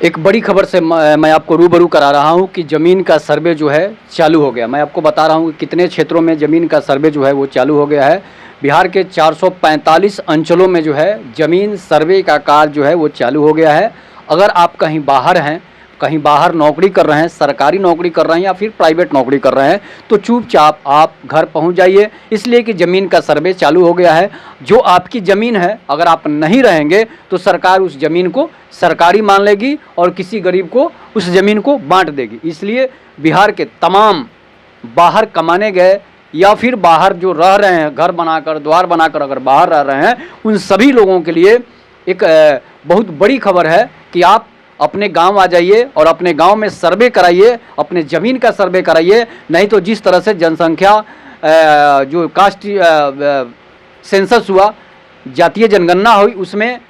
एक बड़ी खबर से मैं आपको रूबरू करा रहा हूं कि ज़मीन का सर्वे जो है चालू हो गया। मैं आपको बता रहा हूं कि कितने क्षेत्रों में ज़मीन का सर्वे जो है वो चालू हो गया है। बिहार के 445 अंचलों में जो है ज़मीन सर्वे का कार्य जो है वो चालू हो गया है। अगर आप कहीं बाहर हैं, कहीं बाहर नौकरी कर रहे हैं, सरकारी नौकरी कर रहे हैं या फिर प्राइवेट नौकरी कर रहे हैं, तो चुपचाप आप घर पहुंच जाइए, इसलिए कि ज़मीन का सर्वे चालू हो गया है। जो आपकी ज़मीन है, अगर आप नहीं रहेंगे तो सरकार उस ज़मीन को सरकारी मान लेगी और किसी गरीब को उस ज़मीन को बांट देगी। इसलिए बिहार के तमाम बाहर कमाने गए या फिर बाहर जो रह रहे हैं, घर बनाकर, द्वार बनाकर अगर बाहर रह रहे हैं, उन सभी लोगों के लिए एक बहुत बड़ी खबर है कि आप अपने गांव आ जाइए और अपने गांव में सर्वे कराइए, अपने ज़मीन का सर्वे कराइए। नहीं तो जिस तरह से जनसंख्या जो कास्ट सेंसस हुआ, जातीय जनगणना हुई, उसमें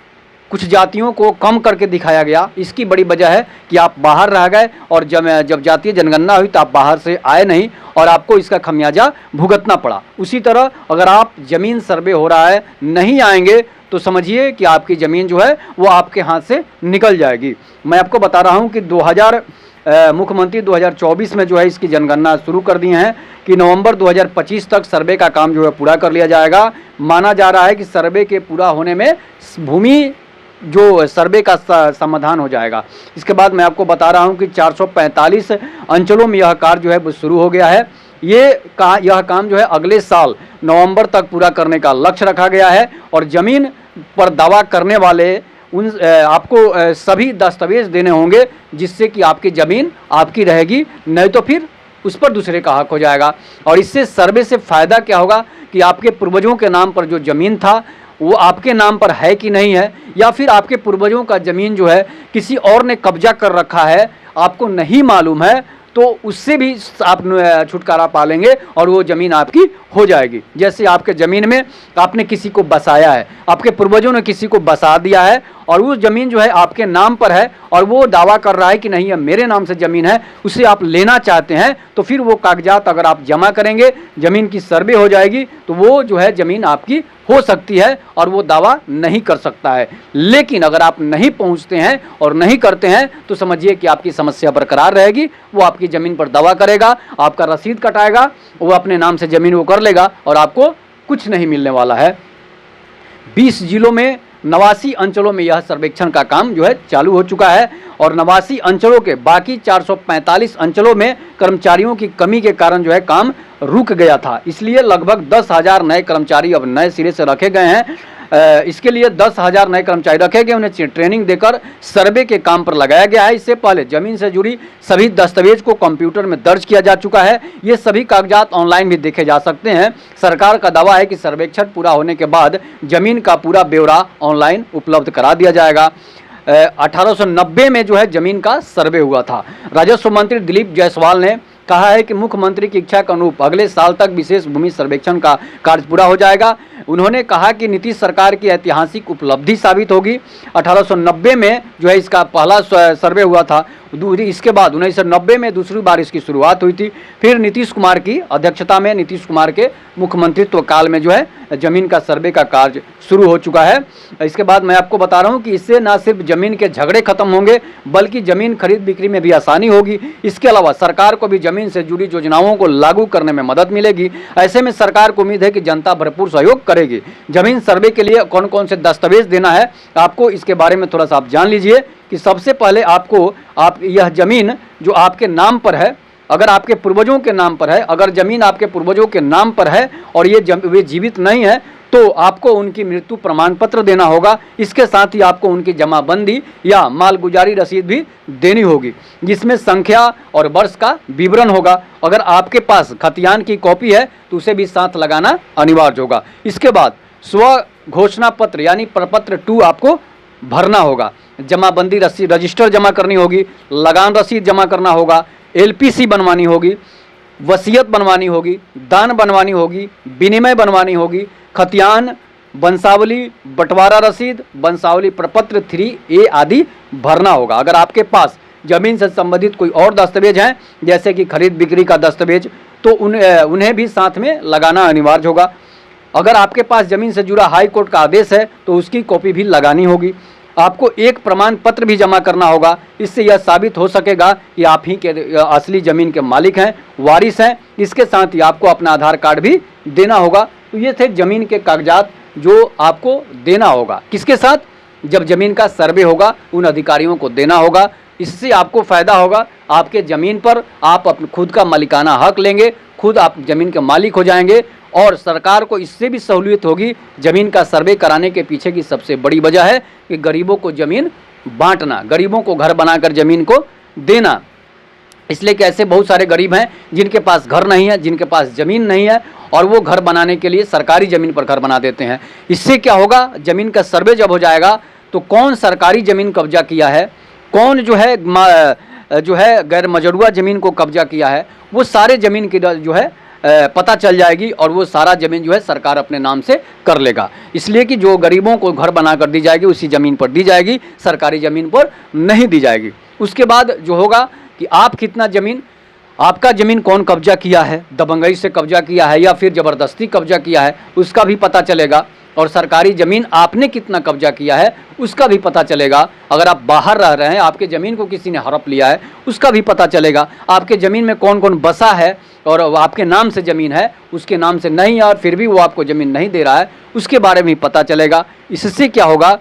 कुछ जातियों को कम करके दिखाया गया। इसकी बड़ी वजह है कि आप बाहर रह गए और जब जातीय जनगणना हुई तो आप बाहर से आए नहीं और आपको इसका खमियाजा भुगतना पड़ा। उसी तरह अगर आप ज़मीन सर्वे हो रहा है, नहीं आएंगे तो समझिए कि आपकी ज़मीन जो है वो आपके हाथ से निकल जाएगी। मैं आपको बता रहा हूँ कि मुख्यमंत्री 2024 में जो है इसकी जनगणना शुरू कर दिए हैं कि नवंबर 2025 तक सर्वे का काम जो है पूरा कर लिया जाएगा। माना जा रहा है कि सर्वे के पूरा होने में भूमि जो सर्वे का समाधान हो जाएगा। इसके बाद मैं आपको बता रहा हूं कि 445 अंचलों में यह कार्य जो है वो शुरू हो गया है। यह काम जो है अगले साल नवंबर तक पूरा करने का लक्ष्य रखा गया है और ज़मीन पर दावा करने वाले आपको सभी दस्तावेज देने होंगे, जिससे कि आपकी ज़मीन आपकी रहेगी, नहीं तो फिर उस पर दूसरे का हक हो जाएगा। और इससे सर्वे से फ़ायदा क्या होगा कि आपके पूर्वजों के नाम पर जो ज़मीन था वो आपके नाम पर है कि नहीं है, या फिर आपके पूर्वजों का ज़मीन जो है किसी और ने कब्जा कर रखा है, आपको नहीं मालूम है, तो उससे भी आप छुटकारा पा लेंगे और वो ज़मीन आपकी हो जाएगी। जैसे आपके ज़मीन में आपने किसी को बसाया है, आपके पूर्वजों ने किसी को बसा दिया है और वो ज़मीन जो है आपके नाम पर है और वो दावा कर रहा है कि नहीं, ये मेरे नाम से ज़मीन है, उसे आप लेना चाहते हैं, तो फिर वो कागजात अगर आप जमा करेंगे, ज़मीन की सर्वे हो जाएगी, तो वो जो है ज़मीन आपकी हो सकती है और वो दावा नहीं कर सकता है। लेकिन अगर आप नहीं पहुंचते हैं और नहीं करते हैं तो समझिए कि आपकी समस्या बरकरार रहेगी। वो आपकी ज़मीन पर दावा करेगा, आपका रसीद कटाएगा, वो अपने नाम से ज़मीन वो कर लेगा और आपको कुछ नहीं मिलने वाला है। 20 जिलों में 89 अंचलों में यह सर्वेक्षण का काम जो है चालू हो चुका है और 89 अंचलों के बाकी 445 अंचलों में कर्मचारियों की कमी के कारण जो है काम रुक गया था। इसलिए लगभग 10,000 नए कर्मचारी अब नए सिरे से रखे गए हैं। इसके लिए 10,000 नए कर्मचारी रखे गए, उन्हें ट्रेनिंग देकर सर्वे के काम पर लगाया गया है। इससे पहले ज़मीन से जुड़ी सभी दस्तावेज को कंप्यूटर में दर्ज किया जा चुका है। ये सभी कागजात ऑनलाइन भी देखे जा सकते हैं। सरकार का दावा है कि सर्वेक्षण पूरा होने के बाद ज़मीन का पूरा ब्यौरा ऑनलाइन उपलब्ध करा दिया जाएगा। 1890 में जो है ज़मीन का सर्वे हुआ था। राजस्व मंत्री दिलीप जायसवाल ने कहा है कि मुख्यमंत्री की इच्छा के अनुरूप अगले साल तक विशेष भूमि सर्वेक्षण का कार्य पूरा हो जाएगा। उन्होंने कहा कि नीतीश सरकार की ऐतिहासिक उपलब्धि साबित होगी। 1890 में जो है इसका पहला सर्वे हुआ था, इसके बाद 1990 में दूसरी बार इसकी शुरुआत हुई थी। फिर नीतीश कुमार की अध्यक्षता में, नीतीश कुमार के मुख्यमंत्रित्व काल में जो है ज़मीन का सर्वे का कार्य शुरू हो चुका है। इसके बाद मैं आपको बता रहा हूँ कि इससे न सिर्फ ज़मीन के झगड़े खत्म होंगे बल्कि ज़मीन खरीद बिक्री में भी आसानी होगी। इसके अलावा सरकार को भी ज़मीन से जुड़ी योजनाओं को लागू करने में मदद मिलेगी। ऐसे में सरकार को उम्मीद है कि जनता भरपूर सहयोग करेगी। ज़मीन सर्वे के लिए कौन कौन से दस्तावेज देना है आपको, इसके बारे में थोड़ा सा आप जान लीजिए कि सबसे पहले यह ज़मीन जो आपके नाम पर है, अगर आपके पूर्वजों के नाम पर है, अगर ज़मीन आपके पूर्वजों के नाम पर है और वे जीवित नहीं है, तो आपको उनकी मृत्यु प्रमाण पत्र देना होगा। इसके साथ ही आपको उनकी जमाबंदी या मालगुजारी रसीद भी देनी होगी, जिसमें संख्या और वर्ष का विवरण होगा। अगर आपके पास खतियान की कॉपी है तो उसे भी साथ लगाना अनिवार्य होगा। इसके बाद स्व घोषणा पत्र यानी प्रपत्र 2 आपको भरना होगा। जमाबंदी रसीद रजिस्टर जमा करनी होगी, लगान रसीद जमा करना होगा, LPC बनवानी होगी, वसीयत बनवानी होगी, दान बनवानी होगी, विनिमय बनवानी होगी, खतियान, वंशावली, बंटवारा रसीद, वंशावली प्रपत्र 3A आदि भरना होगा। अगर आपके पास ज़मीन से संबंधित कोई और दस्तावेज हैं, जैसे कि खरीद बिक्री का दस्तावेज, तो उन्हें भी साथ में लगाना अनिवार्य होगा। अगर आपके पास ज़मीन से जुड़ा हाई कोर्ट का आदेश है तो उसकी कॉपी भी लगानी होगी। आपको एक प्रमाण पत्र भी जमा करना होगा। इससे यह साबित हो सकेगा कि आप ही के असली ज़मीन के मालिक हैं, वारिस हैं। इसके साथ ही आपको अपना आधार कार्ड भी देना होगा। तो ये थे ज़मीन के कागजात जो आपको देना होगा। किसके साथ? जब ज़मीन का सर्वे होगा उन अधिकारियों को देना होगा। इससे आपको फ़ायदा होगा, आपके ज़मीन पर आप अपने खुद का मालिकाना हक लेंगे, खुद आप ज़मीन के मालिक हो जाएंगे और सरकार को इससे भी सहूलियत होगी। ज़मीन का सर्वे कराने के पीछे की सबसे बड़ी वजह है कि गरीबों को ज़मीन बांटना, गरीबों को घर बनाकर ज़मीन को देना। इसलिए कि ऐसे बहुत सारे गरीब हैं जिनके पास घर नहीं है, जिनके पास ज़मीन नहीं है और वो घर बनाने के लिए सरकारी ज़मीन पर घर बना देते हैं। इससे क्या होगा, ज़मीन का सर्वे जब हो जाएगा तो कौन सरकारी ज़मीन कब्जा किया है, कौन जो है गैर मजरूआ ज़मीन को कब्जा किया है, वो सारे ज़मीन की जो है पता चल जाएगी और वो सारा ज़मीन जो है सरकार अपने नाम से कर लेगा। इसलिए कि जो गरीबों को घर बनाकर दी जाएगी उसी ज़मीन पर दी जाएगी, सरकारी ज़मीन पर नहीं दी जाएगी। उसके बाद जो होगा कि आप कितना ज़मीन, आपका ज़मीन कौन कब्जा किया है, दबंगई से कब्जा किया है या फिर ज़बरदस्ती कब्जा किया है, उसका भी पता चलेगा। और सरकारी ज़मीन आपने कितना कब्जा किया है उसका भी पता चलेगा। अगर आप बाहर रह रहे हैं, आपके ज़मीन को किसी ने हड़प लिया है, उसका भी पता चलेगा। आपके ज़मीन में कौन कौन बसा है और आपके नाम से ज़मीन है, उसके नाम से नहीं है और फिर भी वो आपको ज़मीन नहीं दे रहा है, उसके बारे में पता चलेगा। इससे क्या होगा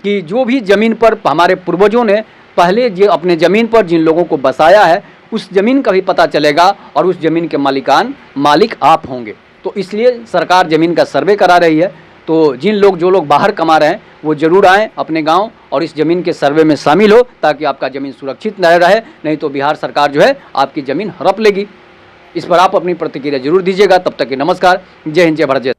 कि जो भी ज़मीन पर हमारे पूर्वजों ने पहले जो अपने ज़मीन पर जिन लोगों को बसाया है, उस ज़मीन का भी पता चलेगा और उस ज़मीन के मालिक आप होंगे। तो इसलिए सरकार ज़मीन का सर्वे करा रही है। तो जो लोग बाहर कमा रहे हैं वो ज़रूर आएँ अपने गांव और इस ज़मीन के सर्वे में शामिल हो, ताकि आपका ज़मीन सुरक्षित न रहे। नहीं तो बिहार सरकार जो है आपकी ज़मीन हड़प लेगी। इस पर आप अपनी प्रतिक्रिया जरूर दीजिएगा। तब तक के नमस्कार। जय हिंद, जय भारत, जय।